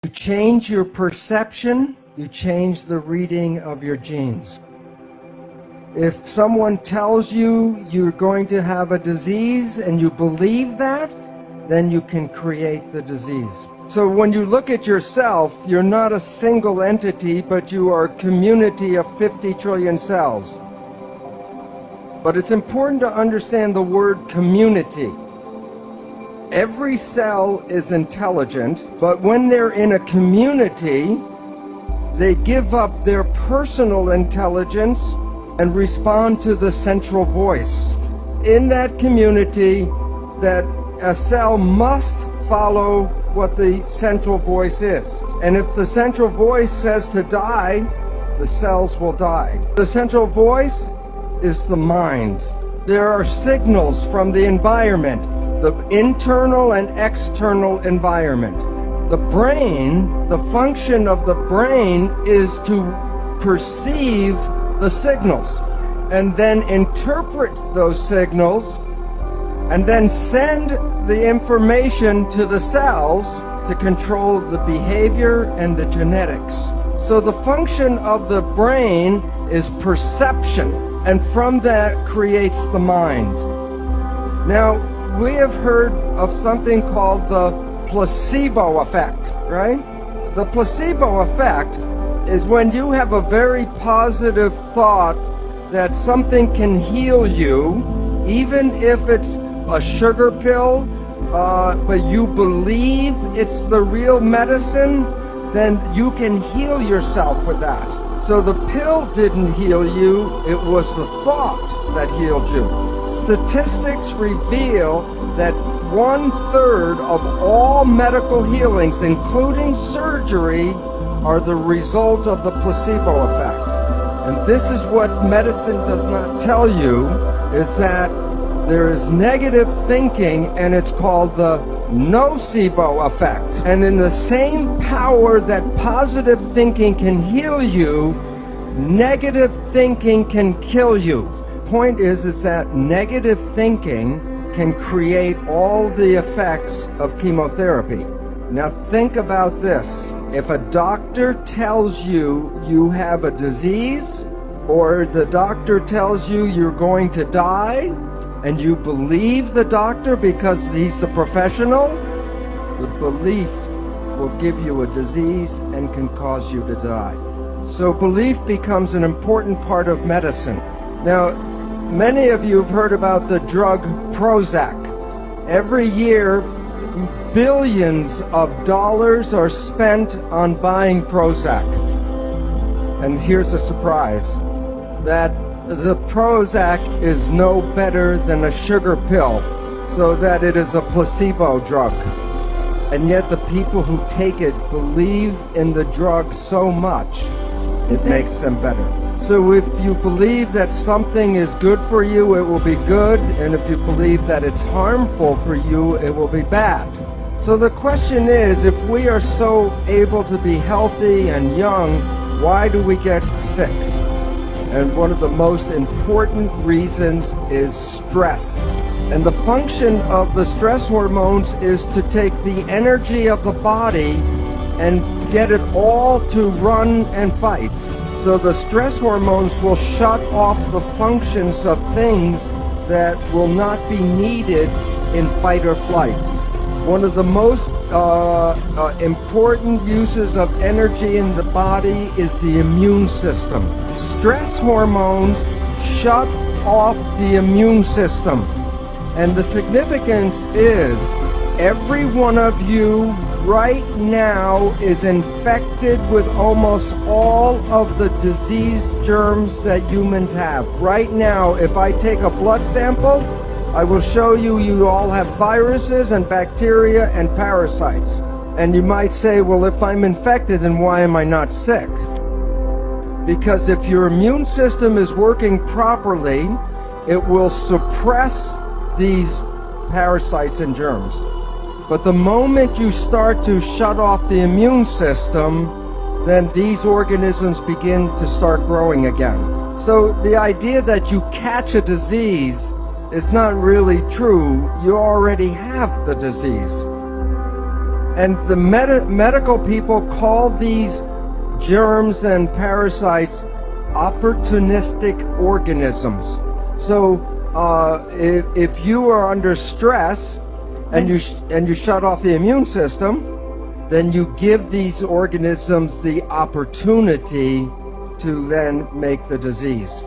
You change your perception, you change the reading of your genes. If someone tells you you're going to have a disease and you believe that, then you can create the disease. So when you look at yourself, you're not a single entity, but you are a community of 50 trillion cells. But it's important to understand the word community. Every cell is intelligent, but when they're in a community, they give up their personal intelligence and respond to the central voice. In that community, that a cell must follow what the central voice is. And if the central voice says to die, the cells will die. The central voice is the mind. There are signals from the environment, the internal and external environment. The brain, the function of the brain is to perceive the signals and then interpret those signals and then send the information to the cells to control the behavior and the genetics. So the function of the brain is perception, and from that creates the mind. Now, we have heard of something called the placebo effect, right? The placebo effect is when you have a very positive thought that something can heal you, even if it's a sugar pill, but you believe it's the real medicine, then you can heal yourself with that. So the pill didn't heal you, it was the thought that healed you. Statistics reveal that 1/3 of all medical healings, including surgery, are the result of the placebo effect. And this is what medicine does not tell you, is that there is negative thinking, and it's called the nocebo effect. And in the same power that positive thinking can heal you, negative thinking can kill you. Point is that negative thinking can create all the effects of chemotherapy. Now think about this. If a doctor tells you you have a disease, or the doctor tells you you're going to die, and you believe the doctor because he's the professional, the belief will give you a disease and can cause you to die. So belief becomes an important part of medicine. Now, many of you have heard about the drug Prozac. Every year, billions of dollars are spent on buying Prozac. And here's a surprise, that the Prozac is no better than a sugar pill, so that it is a placebo drug. And yet the people who take it believe in the drug so much, it makes them better. So if you believe that something is good for you, it will be good, and if you believe that it's harmful for you, it will be bad. So the question is, if we are so able to be healthy and young, why do we get sick? And one of the most important reasons is stress. And the function of the stress hormones is to take the energy of the body and get it all to run and fight. So the stress hormones will shut off the functions of things that will not be needed in fight or flight. One of the most important uses of energy in the body is the immune system. Stress hormones shut off the immune system. And the significance is every one of you right now is infected with almost all of the disease germs that humans have. Right now, if I take a blood sample, I will show you you all have viruses and bacteria and parasites. And you might say, well, if I'm infected, then why am I not sick? Because if your immune system is working properly, it will suppress these parasites and germs. But the moment you start to shut off the immune system, then these organisms begin to start growing again. So the idea that you catch a disease is not really true. You already have the disease. And the medical people call these germs and parasites opportunistic organisms. So if you are under stress and you shut off the immune system, then you give these organisms the opportunity to then make the disease.